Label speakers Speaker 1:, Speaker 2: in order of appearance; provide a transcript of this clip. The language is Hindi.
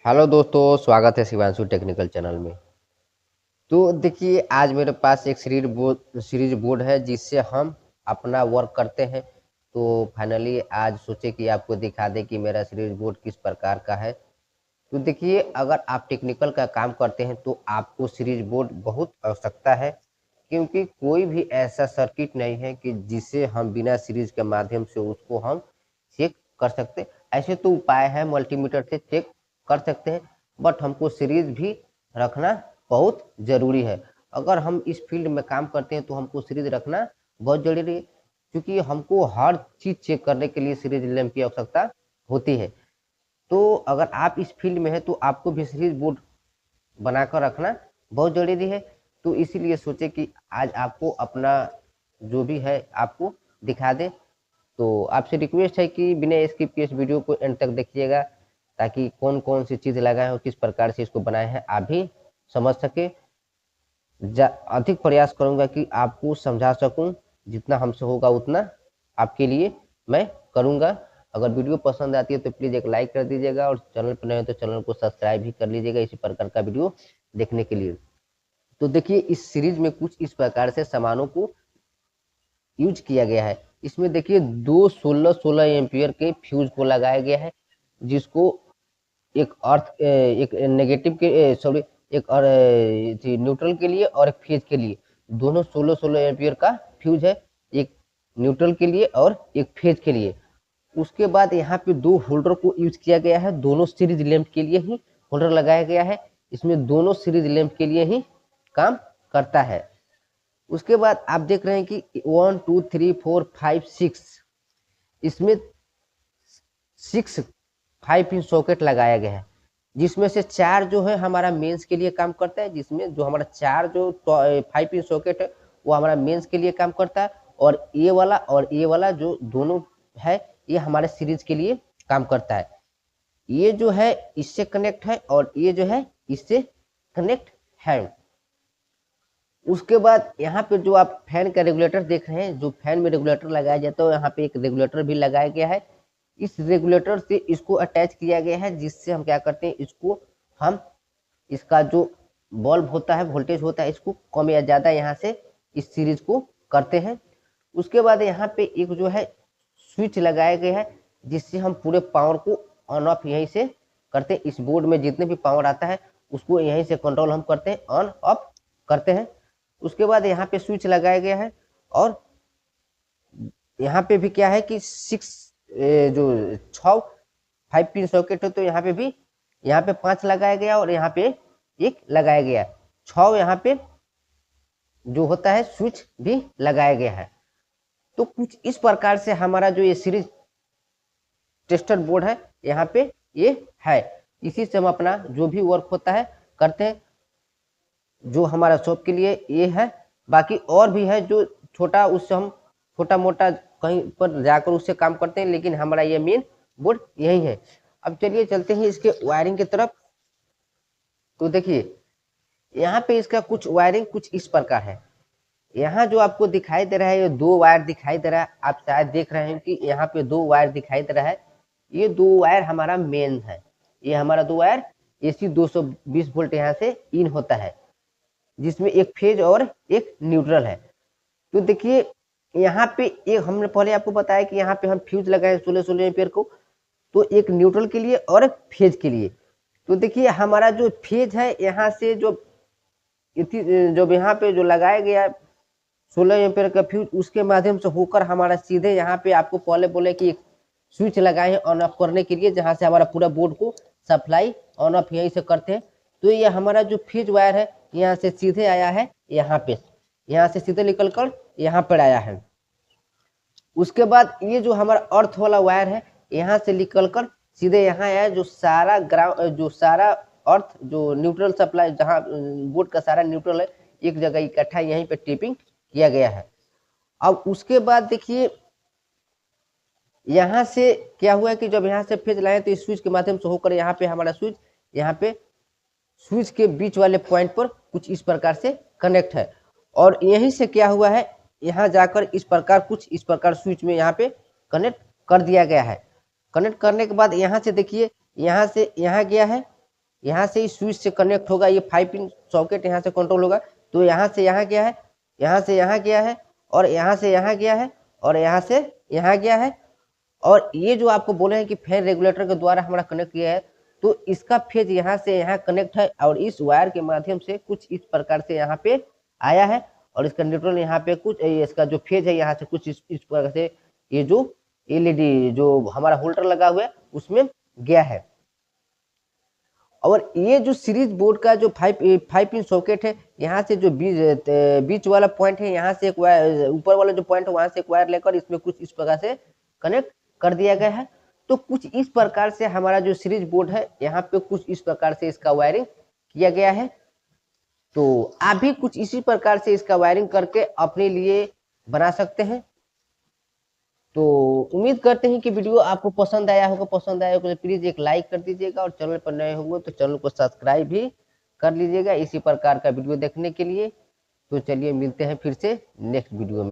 Speaker 1: हेलो दोस्तों, स्वागत है शिवांशु टेक्निकल चैनल में। तो देखिए, आज मेरे पास एक सीरीज बोर्ड है जिससे हम अपना वर्क करते हैं। तो फाइनली आज सोचे कि आपको दिखा दें कि मेरा सीरीज बोर्ड किस प्रकार का है। तो देखिए, अगर आप टेक्निकल का काम करते हैं तो आपको सीरीज बोर्ड बहुत आवश्यकता है, क्योंकि कोई भी ऐसा सर्किट नहीं है कि जिसे हम बिना सीरीज के माध्यम से उसको हम चेक कर सकते। ऐसे तो उपाय है, मल्टीमीटर से चेक कर सकते हैं, बट हमको सीरीज भी रखना बहुत जरूरी है। अगर हम इस फील्ड में काम करते हैं तो हमको सीरीज रखना बहुत जरूरी है, क्योंकि हमको हर चीज चेक करने के लिए सीरीज लैंप की आवश्यकता होती है। तो अगर आप इस फील्ड में है तो आपको भी सीरीज बोर्ड बनाकर रखना बहुत जरूरी है। तो इसीलिए सोचे कि आज आपको अपना जो भी है आपको दिखा दे। तो आपसे रिक्वेस्ट है कि बिना स्किप किए इस वीडियो को एंड तक देखिएगा, ताकि कौन कौन सी चीज़ लगाए और किस प्रकार से इसको बनाए हैं आप भी समझ सके। अधिक प्रयास करूंगा कि आपको समझा सकूं, जितना हमसे होगा उतना आपके लिए मैं करूंगा। अगर वीडियो पसंद आती है तो प्लीज़ एक लाइक कर दीजिएगा, और चैनल पर नए हो तो चैनल को सब्सक्राइब भी कर लीजिएगा इसी प्रकार का वीडियो देखने के लिए। तो देखिए, इस सीरीज में कुछ इस प्रकार से सामानों को यूज किया गया है। इसमें देखिए, दो 16-16 एम्पियर के फ्यूज को लगाया गया है, जिसको एक नेगेटिव के सॉरी एक और न्यूट्रल के लिए और एक फेज के लिए, दोनों 16-16 एम्पियर का फ्यूज है, एक न्यूट्रल के लिए और एक फेज के लिए। उसके बाद यहाँ पे दो होल्डर को यूज किया गया है, दोनों सीरीज लैंप के लिए ही होल्डर लगाया गया है। इसमें दोनों सीरीज लैंप के लिए ही काम करता है। उसके बाद आप देख रहे हैं कि 1 2 3 4 5 6, इसमें 6 5 पिन सॉकेट लगाया गया है, जिसमें से 4 जो है हमारा मेंस के लिए काम करता है, जिसमें जो हमारा 4 जो 5 पिन सॉकेट है वो हमारा मेंस के लिए काम करता है, और ये वाला जो दोनों है ये हमारे सीरीज के लिए काम करता है। ये जो है इससे कनेक्ट है और ये जो है इससे कनेक्ट है। उसके बाद यहाँ पे जो आप फैन का रेगुलेटर देख रहे हैं, जो फैन में रेगुलेटर लगाया जाता है, यहाँ पे एक रेगुलेटर भी लगाया गया है। इस रेगुलेटर से इसको अटैच किया गया है, जिससे हम क्या करते हैं, इसको हम इसका जो बल्ब होता है, वोल्टेज होता है, इसको कम या ज़्यादा यहाँ से इस सीरीज को करते हैं। उसके बाद यहाँ पे एक जो है स्विच लगाया गया है, जिससे हम पूरे पावर को ऑन ऑफ यहीं से करते हैं। इस बोर्ड में जितने भी पावर आता है उसको यहीं से कंट्रोल हम करते हैं, ऑन ऑफ करते हैं। उसके बाद यहाँ पे स्विच लगाया गया है, और यहाँ पे भी क्या है कि 6 5 पिन सॉकेट है, तो यहाँ पे 5 लगाया गया और यहाँ पे एक लगाया गया, 6 यहाँ पे जो होता है स्विच भी लगाया गया है। तो कुछ इस प्रकार से हमारा जो ये सीरीज टेस्टर बोर्ड है यहाँ पे ये है। इसी से हम अपना जो भी वर्क होता है करते हैं, जो हमारा शॉप के लिए ये है। बाकी और भी है जो छोटा, उससे हम छोटा मोटा कहीं पर जाकर उससे काम करते हैं, लेकिन हमारा ये मेन बोर्ड यही है। अब चलिए चलते हैं इसके वायरिंग की तरफ। तो देखिए, यहाँ पे इसका कुछ वायरिंग कुछ इस प्रकार है। यहाँ जो आपको दिखाई दे रहा है, ये 2 वायर दिखाई दे रहा है। आप शायद देख रहे हैं कि यहाँ पे 2 वायर दिखाई दे रहा है। ये 2 वायर हमारा मेन है। ये हमारा 2 वायर AC 220 वोल्ट यहाँ से इन होता है, जिसमें एक फेज और एक न्यूट्रल है। तो देखिए, यहाँ पे एक हमने पहले आपको बताया कि यहाँ पे हम फ्यूज लगाए 16-16 एम्पियर को, तो एक न्यूट्रल के लिए और एक फेज के लिए। तो देखिए, हमारा जो फेज है यहाँ से जो यहाँ पे जो लगाया गया 16 एम्पियर का फ्यूज, उसके माध्यम से होकर हमारा सीधे यहाँ पे आपको पहले बोले कि एक स्विच लगाए हैं ऑन ऑफ करने के लिए, जहाँ से हमारा पूरा बोर्ड को सप्लाई ऑन ऑफ यहीं से करते हैं। तो ये हमारा जो फेज वायर है यहाँ से सीधे आया है, यहाँ से सीधे निकल कर यहाँ पर आया है। उसके बाद ये जो हमारा अर्थ वाला वायर है यहाँ से निकल कर सीधे यहाँ आया, जो सारा अर्थ जो न्यूट्रल सप्लाई, जहाँ बोर्ड का सारा न्यूट्रल है एक जगह इकट्ठा यहीं पे टिपिंग किया गया है। अब उसके बाद देखिए, यहाँ से क्या हुआ है कि जब यहाँ से फेज लाए तो इस स्विच के माध्यम से होकर यहाँ पे हमारा स्विच, यहाँ पे स्विच के बीच वाले पॉइंट पर कुछ इस प्रकार से कनेक्ट है, और यहीं से क्या हुआ है, यहाँ जाकर इस प्रकार स्विच में यहाँ पे कनेक्ट कर दिया गया है। कनेक्ट करने के बाद यहाँ से देखिए, यहाँ से यहाँ गया है, यहाँ से इस स्विच से कनेक्ट होगा, ये 5 पिन सॉकेट यहाँ से कंट्रोल होगा। तो यहाँ से यहाँ गया है, यहाँ से यहाँ गया है, और यहाँ से यहाँ गया है, और यहाँ से यहाँ गया है। और ये जो आपको बोले हैं कि फैन रेगुलेटर के द्वारा हमारा कनेक्ट किया है, तो इसका फेज यहाँ से यहाँ कनेक्ट है, और इस वायर के माध्यम से कुछ इस प्रकार से यहाँ पे आया है, और इसका न्यूट्रल यहाँ पे कुछ, इसका जो फेज है यहाँ से कुछ इस प्रकार से ये जो एलईडी जो हमारा होल्डर लगा हुआ है उसमें गया है। और ये जो सीरीज बोर्ड का जो 5 पिन सॉकेट है, यहाँ से जो बीच वाला पॉइंट है, यहाँ से एक वायर, ऊपर वाला जो पॉइंट है वहां से एक वायर लेकर इसमें कुछ इस प्रकार से कनेक्ट कर दिया गया है। तो कुछ इस प्रकार से हमारा जो सीरीज बोर्ड है, यहाँ पे कुछ इस प्रकार से इसका वायरिंग किया गया है। तो आप भी कुछ इसी प्रकार से इसका वायरिंग करके अपने लिए बना सकते हैं। तो उम्मीद करते हैं कि वीडियो आपको पसंद आया होगा। पसंद आया होगा तो प्लीज एक लाइक कर दीजिएगा, और चैनल पर नए होंगे तो चैनल को सब्सक्राइब भी कर लीजिएगा इसी प्रकार का वीडियो देखने के लिए। तो चलिए मिलते हैं फिर से नेक्स्ट वीडियो में।